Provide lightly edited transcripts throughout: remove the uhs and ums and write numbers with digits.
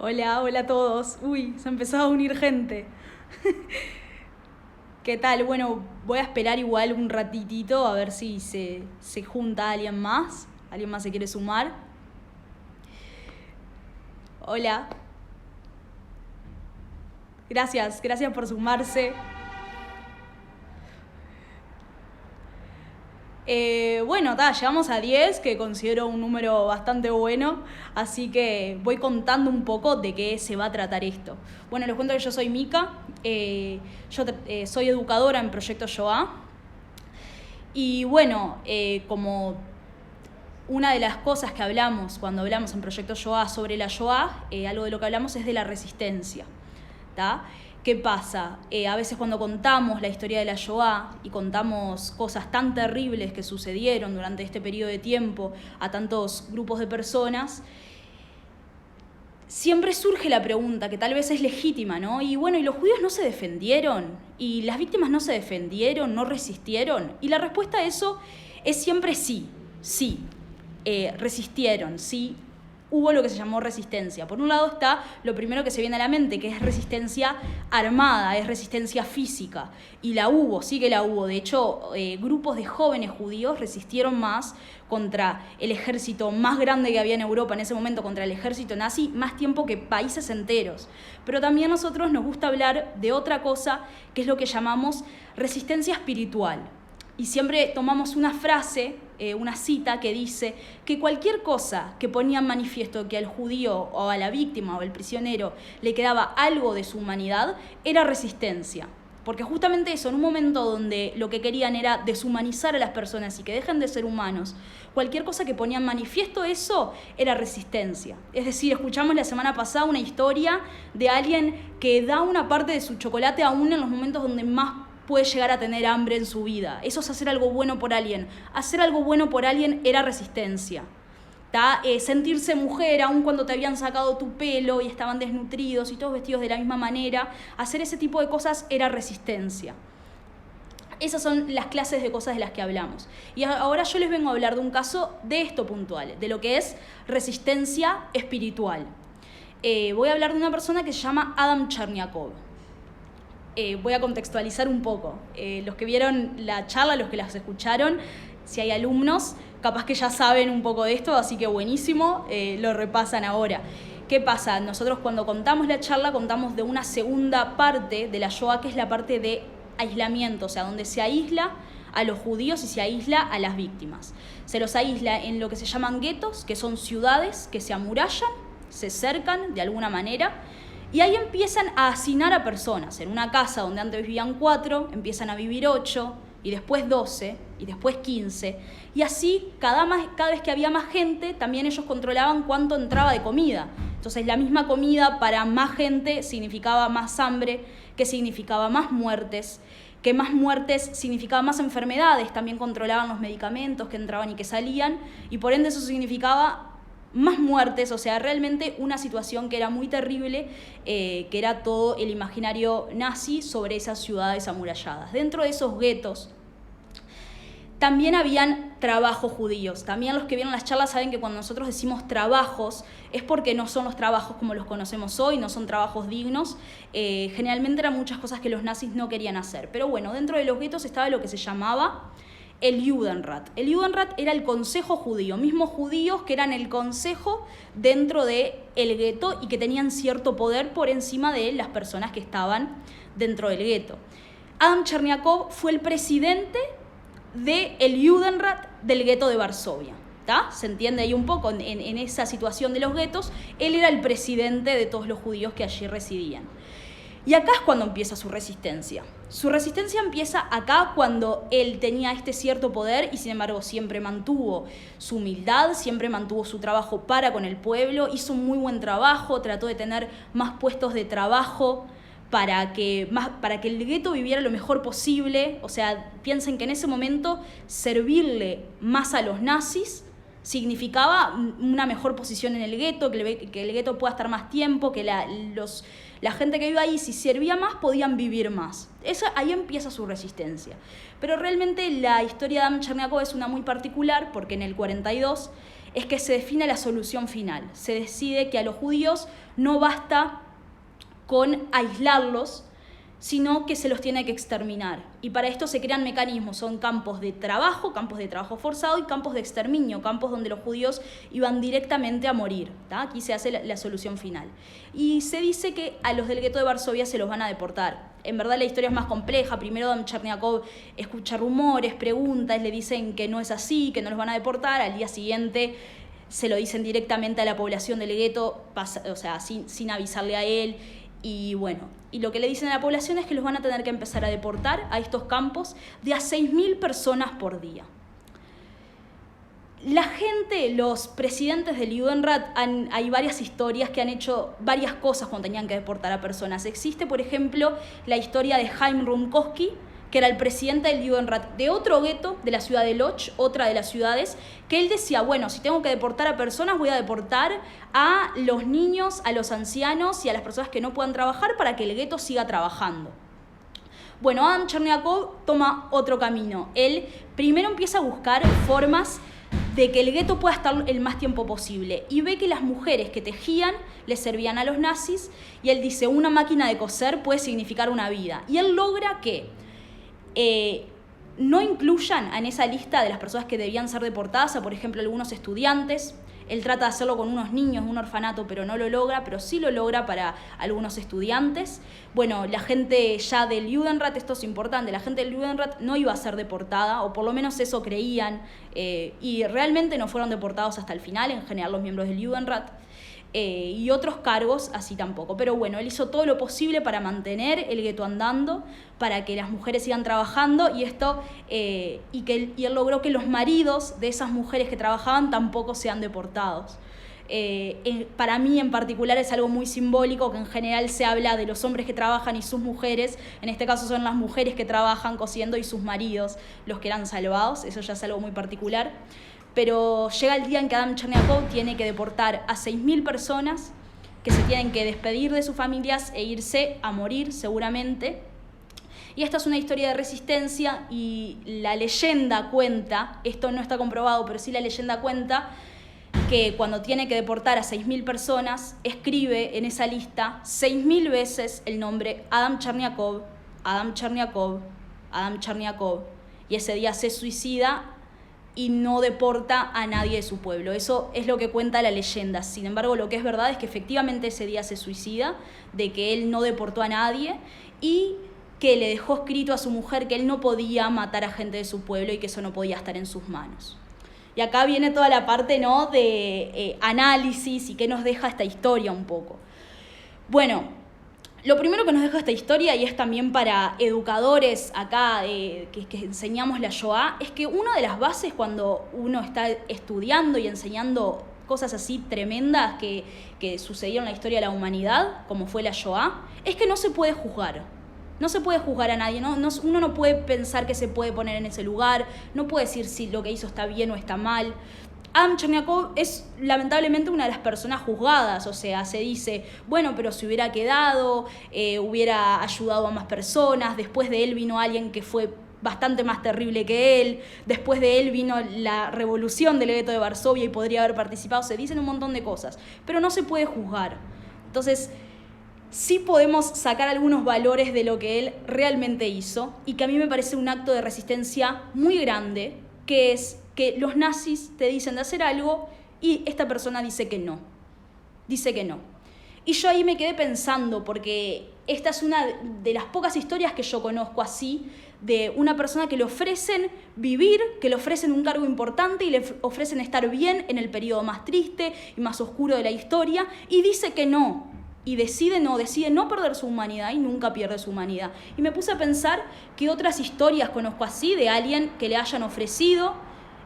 Hola, hola a todos. Uy, se empezó a unir gente. ¿Qué tal? Bueno, voy a esperar igual un ratitito a ver si se junta alguien más. ¿Alguien más se quiere sumar? Hola. Gracias por sumarse. Bueno, llegamos a 10, que considero un número bastante bueno, así que voy contando un poco de qué se va a tratar esto. Bueno, les cuento que yo soy Mica, soy educadora en Proyecto Shoah, y bueno, como una de las cosas que hablamos cuando hablamos en Proyecto Shoah sobre la Shoah, algo de lo que hablamos es de la resistencia. ¿Tá? ¿Qué pasa? A veces cuando contamos la historia de la Shoah y contamos cosas tan terribles que sucedieron durante este periodo de tiempo a tantos grupos de personas, siempre surge la pregunta, que tal vez es legítima, ¿no? Y bueno, ¿y los judíos no se defendieron? ¿Y las víctimas no se defendieron? ¿No resistieron? Y la respuesta a eso es siempre sí, sí. Resistieron, sí. Hubo lo que se llamó resistencia. Por un lado está lo primero que se viene a la mente, que es resistencia armada, es resistencia física. Y la hubo, sí que la hubo. De hecho, grupos de jóvenes judíos resistieron más contra el ejército más grande que había en Europa en ese momento, contra el ejército nazi, más tiempo que países enteros. Pero también a nosotros nos gusta hablar de otra cosa, que es lo que llamamos resistencia espiritual. Y siempre tomamos una frase, una cita que dice que cualquier cosa que ponía en manifiesto que al judío o a la víctima o al prisionero le quedaba algo de su humanidad, era resistencia. Porque justamente eso, en un momento donde lo que querían era deshumanizar a las personas y que dejen de ser humanos, cualquier cosa que ponía en manifiesto eso era resistencia. Es decir, escuchamos la semana pasada una historia de alguien que da una parte de su chocolate aún en los momentos donde más puede llegar a tener hambre en su vida. Eso es hacer algo bueno por alguien. Hacer algo bueno por alguien era resistencia. Sentirse mujer, aun cuando te habían sacado tu pelo y estaban desnutridos y todos vestidos de la misma manera, hacer ese tipo de cosas era resistencia. Esas son las clases de cosas de las que hablamos. Y ahora yo les vengo a hablar de un caso de esto puntual, de lo que es resistencia espiritual. Voy a hablar de una persona que se llama Adam Cherniakov. Voy a contextualizar un poco. Los que vieron la charla, los que las escucharon, si hay alumnos, capaz que ya saben un poco de esto, así que buenísimo, lo repasan ahora. ¿Qué pasa? Nosotros cuando contamos la charla contamos de una segunda parte de la Shoah, que es la parte de aislamiento, o sea, donde se aísla a los judíos y se aísla a las víctimas. Se los aísla en lo que se llaman guetos, que son ciudades que se amurallan, se cercan de alguna manera, y ahí empiezan a hacinar a personas. En una casa donde antes vivían 4, empiezan a vivir 8, y después 12, y después 15. Y así, cada vez que había más gente, también ellos controlaban cuánto entraba de comida. Entonces, la misma comida para más gente significaba más hambre, que significaba más muertes, que más muertes significaba más enfermedades. También controlaban los medicamentos que entraban y que salían, y por ende eso significaba más muertes, o sea, realmente una situación que era muy terrible, que era todo el imaginario nazi sobre esas ciudades amuralladas. Dentro de esos guetos también habían trabajos judíos. También los que vieron las charlas saben que cuando nosotros decimos trabajos es porque no son los trabajos como los conocemos hoy, no son trabajos dignos. Generalmente eran muchas cosas que los nazis no querían hacer. Pero bueno, dentro de los guetos estaba lo que se llamaba el Judenrat. El Judenrat era el consejo judío, mismos judíos que eran el consejo dentro del gueto y que tenían cierto poder por encima de las personas que estaban dentro del gueto. Adam Cherniakov fue el presidente del Judenrat del gueto de Varsovia. ¿Tá? Se entiende ahí un poco en esa situación de los guetos. Él era el presidente de todos los judíos que allí residían. Y acá es cuando empieza su resistencia. Su resistencia empieza acá cuando él tenía este cierto poder y sin embargo siempre mantuvo su humildad, siempre mantuvo su trabajo para con el pueblo, hizo un muy buen trabajo, trató de tener más puestos de trabajo para que el gueto viviera lo mejor posible. O sea, piensen que en ese momento servirle más a los nazis significaba una mejor posición en el gueto, que el gueto pueda estar más tiempo, que la gente que vive ahí, si servía más, podían vivir más. Ahí empieza su resistencia. Pero realmente la historia de Adam Cherniakov es una muy particular, porque en el 42 es que se define la solución final. Se decide que a los judíos no basta con aislarlos, sino que se los tiene que exterminar. Y para esto se crean mecanismos, son campos de trabajo forzado y campos de exterminio, campos donde los judíos iban directamente a morir. ¿tá? Aquí se hace la solución final. Y se dice que a los del gueto de Varsovia se los van a deportar. En verdad la historia es más compleja. Primero Adam Cherniakov escucha rumores, preguntas, le dicen que no es así, que no los van a deportar. Al día siguiente se lo dicen directamente a la población del gueto, o sea, sin avisarle a él. Y bueno, y lo que le dicen a la población es que los van a tener que empezar a deportar a estos campos de a 6.000 personas por día. La gente, los presidentes del Judenrat, hay varias historias que han hecho varias cosas cuando tenían que deportar a personas. Existe, por ejemplo, la historia de Chaim Rumkowski, que era el presidente del Judenrat de otro gueto, de la ciudad de Lodz, otra de las ciudades, que él decía, bueno, si tengo que deportar a personas, voy a deportar a los niños, a los ancianos y a las personas que no puedan trabajar para que el gueto siga trabajando. Bueno, Adam Cherniakov toma otro camino. Él primero empieza a buscar formas de que el gueto pueda estar el más tiempo posible y ve que las mujeres que tejían le servían a los nazis y él dice, una máquina de coser puede significar una vida. Y él logra que no incluyan en esa lista de las personas que debían ser deportadas a, por ejemplo, algunos estudiantes. Él trata de hacerlo con unos niños de un orfanato, pero no lo logra, pero sí lo logra para algunos estudiantes. Bueno, la gente ya del Judenrat, esto es importante, la gente del Judenrat no iba a ser deportada, o por lo menos eso creían, y realmente no fueron deportados hasta el final, en general los miembros del Judenrat. Y otros cargos así tampoco. Pero bueno, él hizo todo lo posible para mantener el gueto andando, para que las mujeres sigan trabajando y él logró que los maridos de esas mujeres que trabajaban tampoco sean deportados. Para mí en particular es algo muy simbólico, que en general se habla de los hombres que trabajan y sus mujeres. En este caso son las mujeres que trabajan cosiendo y sus maridos los que eran salvados. Eso ya es algo muy particular. Pero llega el día en que Adam Cherniakov tiene que deportar a 6.000 personas que se tienen que despedir de sus familias e irse a morir seguramente. Y esta es una historia de resistencia y la leyenda cuenta, esto no está comprobado, pero sí la leyenda cuenta, que cuando tiene que deportar a 6.000 personas, escribe en esa lista 6.000 veces el nombre Adam Cherniakov, Adam Cherniakov, Adam Cherniakov. Y ese día se suicida y no deporta a nadie de su pueblo. Eso es lo que cuenta la leyenda. Sin embargo, lo que es verdad es que efectivamente ese día se suicida, de que él no deportó a nadie y que le dejó escrito a su mujer que él no podía matar a gente de su pueblo y que eso no podía estar en sus manos. Y acá viene toda la parte, ¿no?, de análisis y qué nos deja esta historia un poco. Bueno, lo primero que nos deja esta historia, y es también para educadores acá que enseñamos la Shoah, es que una de las bases cuando uno está estudiando y enseñando cosas así tremendas que sucedieron en la historia de la humanidad, como fue la Shoah, es que no se puede juzgar. No se puede juzgar a nadie, uno no puede pensar que se puede poner en ese lugar, no puede decir si lo que hizo está bien o está mal. Adam Cherniakov es lamentablemente una de las personas juzgadas, o sea, se dice, bueno, pero si hubiera quedado, hubiera ayudado a más personas, después de él vino alguien que fue bastante más terrible que él, después de él vino la revolución del gueto de Varsovia y podría haber participado, se dicen un montón de cosas, pero no se puede juzgar. Entonces, sí podemos sacar algunos valores de lo que él realmente hizo y que a mí me parece un acto de resistencia muy grande, que es que los nazis te dicen de hacer algo y esta persona dice que no. Dice que no. Y yo ahí me quedé pensando, porque esta es una de las pocas historias que yo conozco así, de una persona que le ofrecen vivir, que le ofrecen un cargo importante y le ofrecen estar bien en el periodo más triste y más oscuro de la historia, y dice que no. Y decide no perder su humanidad y nunca pierde su humanidad. Y me puse a pensar que otras historias conozco así, de alguien que le hayan ofrecido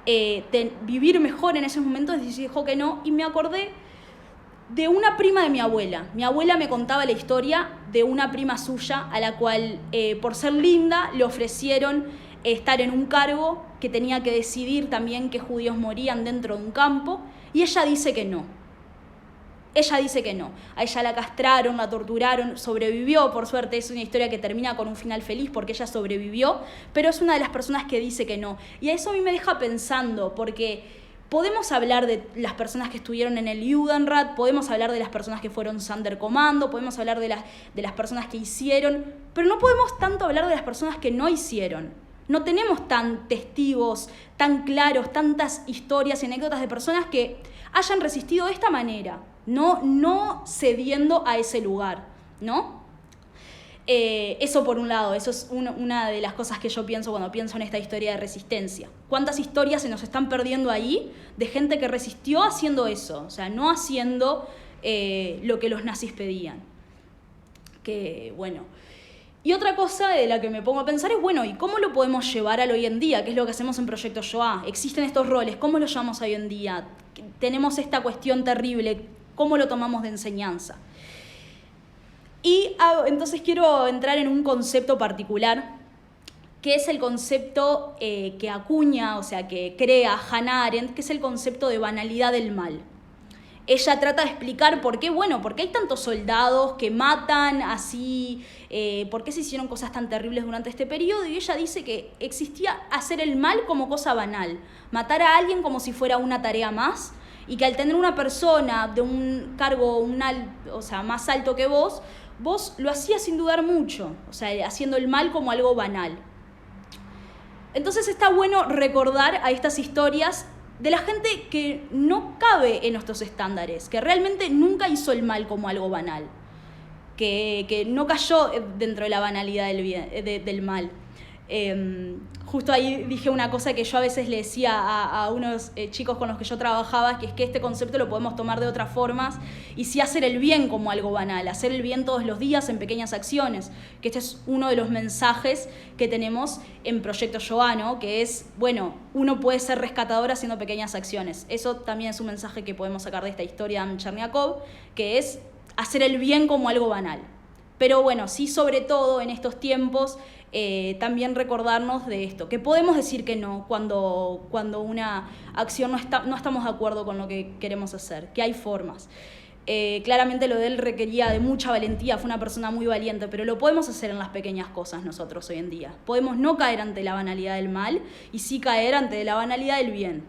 de vivir mejor en esos momentos, y dijo que no, y me acordé de una prima de mi abuela. Mi abuela me contaba la historia de una prima suya a la cual, por ser linda, le ofrecieron estar en un cargo que tenía que decidir también qué judíos morían dentro de un campo, y ella dice que no. Ella dice que no. A ella la castraron, la torturaron, sobrevivió, por suerte. Es una historia que termina con un final feliz porque ella sobrevivió, pero es una de las personas que dice que no. Y a eso a mí me deja pensando, porque podemos hablar de las personas que estuvieron en el Judenrat, podemos hablar de las personas que fueron Sonderkommando, podemos hablar de las personas que hicieron, pero no podemos tanto hablar de las personas que no hicieron. No tenemos tan testigos, tan claros, tantas historias y anécdotas de personas que hayan resistido de esta manera, no cediendo a ese lugar, ¿no? Eso por un lado, eso es una de las cosas que yo pienso cuando pienso en esta historia de resistencia. ¿Cuántas historias se nos están perdiendo ahí de gente que resistió haciendo eso? O sea, no haciendo lo que los nazis pedían. Que, bueno. Y otra cosa de la que me pongo a pensar es, bueno, ¿y cómo lo podemos llevar al hoy en día? ¿Qué es lo que hacemos en Proyecto Shoah? ¿Existen estos roles? ¿Cómo los llevamos hoy en día? Tenemos esta cuestión terrible, ¿cómo lo tomamos de enseñanza? Y entonces quiero entrar en un concepto particular, que es el concepto que acuña, o sea, que crea Hannah Arendt, que es el concepto de banalidad del mal. Ella trata de explicar por qué, bueno, por qué hay tantos soldados que matan así, por qué se hicieron cosas tan terribles durante este periodo, y ella dice que existía hacer el mal como cosa banal, matar a alguien como si fuera una tarea más, y que al tener una persona de un cargo más alto que vos lo hacías sin dudar mucho, o sea, haciendo el mal como algo banal. Entonces está bueno recordar a estas historias de la gente que no cabe en nuestros estándares, que realmente nunca hizo el mal como algo banal, que no cayó dentro de la banalidad del mal. Justo ahí dije una cosa que yo a veces le decía a unos chicos con los que yo trabajaba, que es que este concepto lo podemos tomar de otras formas y sí hacer el bien como algo banal, hacer el bien todos los días en pequeñas acciones, que este es uno de los mensajes que tenemos en Proyecto Shoah, ¿no? Que es, bueno, uno puede ser rescatador haciendo pequeñas acciones. Eso también es un mensaje que podemos sacar de esta historia de Cherniakov, que es hacer el bien como algo banal. Pero bueno, sí, sobre todo en estos tiempos, también recordarnos de esto, que podemos decir que no cuando una acción no estamos de acuerdo con lo que queremos hacer, que hay formas. Claramente lo de él requería de mucha valentía, fue una persona muy valiente, pero lo podemos hacer en las pequeñas cosas nosotros hoy en día. Podemos no caer ante la banalidad del mal y sí caer ante la banalidad del bien.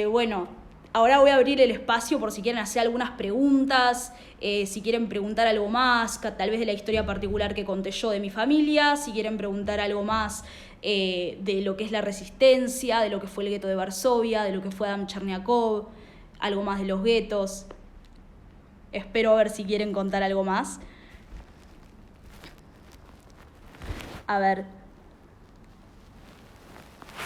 Bueno, ahora voy a abrir el espacio por si quieren hacer algunas preguntas, si quieren preguntar algo más, tal vez de la historia particular que conté yo de mi familia, si quieren preguntar algo más de lo que es la resistencia, de lo que fue el gueto de Varsovia, de lo que fue Adam Cherniakov, algo más de los guetos. Espero a ver si quieren contar algo más. A ver.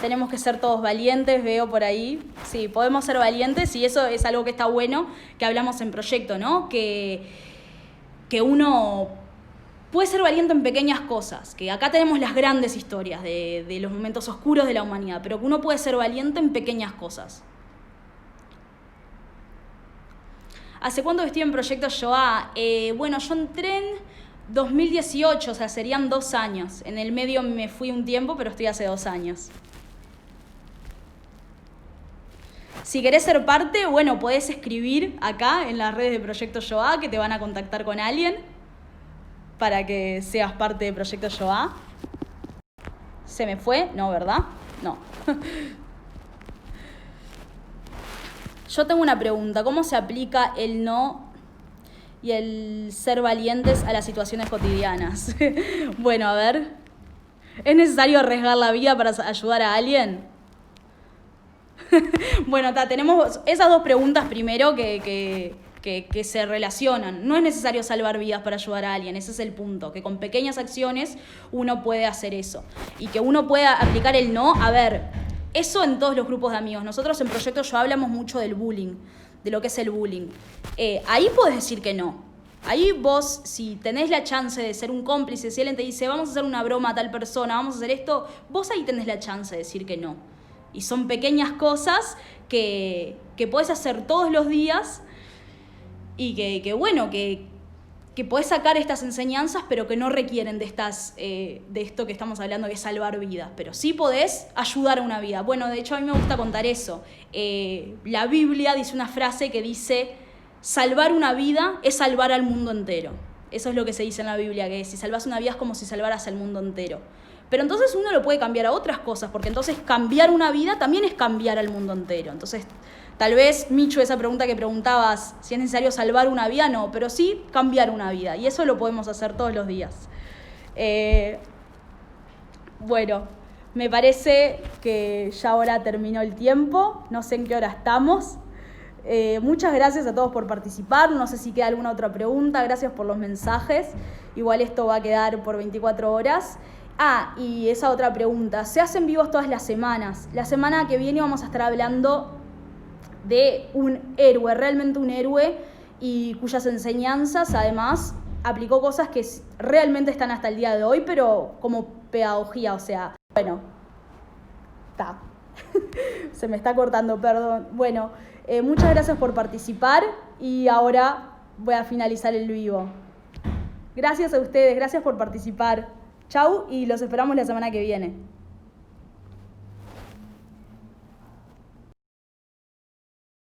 Tenemos que ser todos valientes, veo por ahí. Sí, podemos ser valientes y eso es algo que está bueno, que hablamos en Proyecto, ¿no? Que uno puede ser valiente en pequeñas cosas, que acá tenemos las grandes historias de los momentos oscuros de la humanidad, pero que uno puede ser valiente en pequeñas cosas. ¿Hace cuánto estoy en Proyecto Shoah? Bueno, yo entré en 2018, o sea, serían 2 años. En el medio me fui un tiempo, pero estoy hace 2 años. Si querés ser parte, bueno, podés escribir acá en las redes de Proyecto Shoah, que te van a contactar con alguien para que seas parte de Proyecto Shoah. ¿Se me fue? No, ¿verdad? No. Yo tengo una pregunta. ¿Cómo se aplica el no y el ser valientes a las situaciones cotidianas? Bueno, a ver. ¿Es necesario arriesgar la vida para ayudar a alguien? Bueno, tenemos esas 2 preguntas primero que se relacionan. No es necesario salvar vidas para ayudar a alguien, ese es el punto, que con pequeñas acciones uno puede hacer eso. Y que uno pueda aplicar el no, a ver, eso en todos los grupos de amigos. Nosotros en Proyecto Yo hablamos mucho del bullying, de lo que es el bullying. Ahí podés decir que no. Ahí vos, si tenés la chance de ser un cómplice, si alguien te dice, vamos a hacer una broma a tal persona, vamos a hacer esto, vos ahí tenés la chance de decir que no. Y son pequeñas cosas que podés hacer todos los días y que que podés sacar estas enseñanzas, pero que no requieren de esto que estamos hablando, de salvar vidas. Pero sí podés ayudar a una vida. Bueno, de hecho, a mí me gusta contar eso. La Biblia dice una frase que dice, salvar una vida es salvar al mundo entero. Eso es lo que se dice en la Biblia, que si salvas una vida es como si salvaras al mundo entero. Pero entonces uno lo puede cambiar a otras cosas, porque entonces cambiar una vida también es cambiar al mundo entero. Entonces, tal vez, Michu, esa pregunta que preguntabas, si es necesario salvar una vida, no, pero sí cambiar una vida. Y eso lo podemos hacer todos los días. Bueno, me parece que ya ahora terminó el tiempo. No sé en qué hora estamos. Muchas gracias a todos por participar. No sé si queda alguna otra pregunta. Gracias por los mensajes. Igual esto va a quedar por 24 horas. Y esa otra pregunta. Se hacen vivos todas las semanas. La semana que viene vamos a estar hablando de un héroe, realmente un héroe, y cuyas enseñanzas, además, aplicó cosas que realmente están hasta el día de hoy, pero como pedagogía, o sea, bueno, está. Se me está cortando, perdón. Bueno, muchas gracias por participar y ahora voy a finalizar el vivo. Gracias a ustedes, gracias por participar. Chau y los esperamos la semana que viene.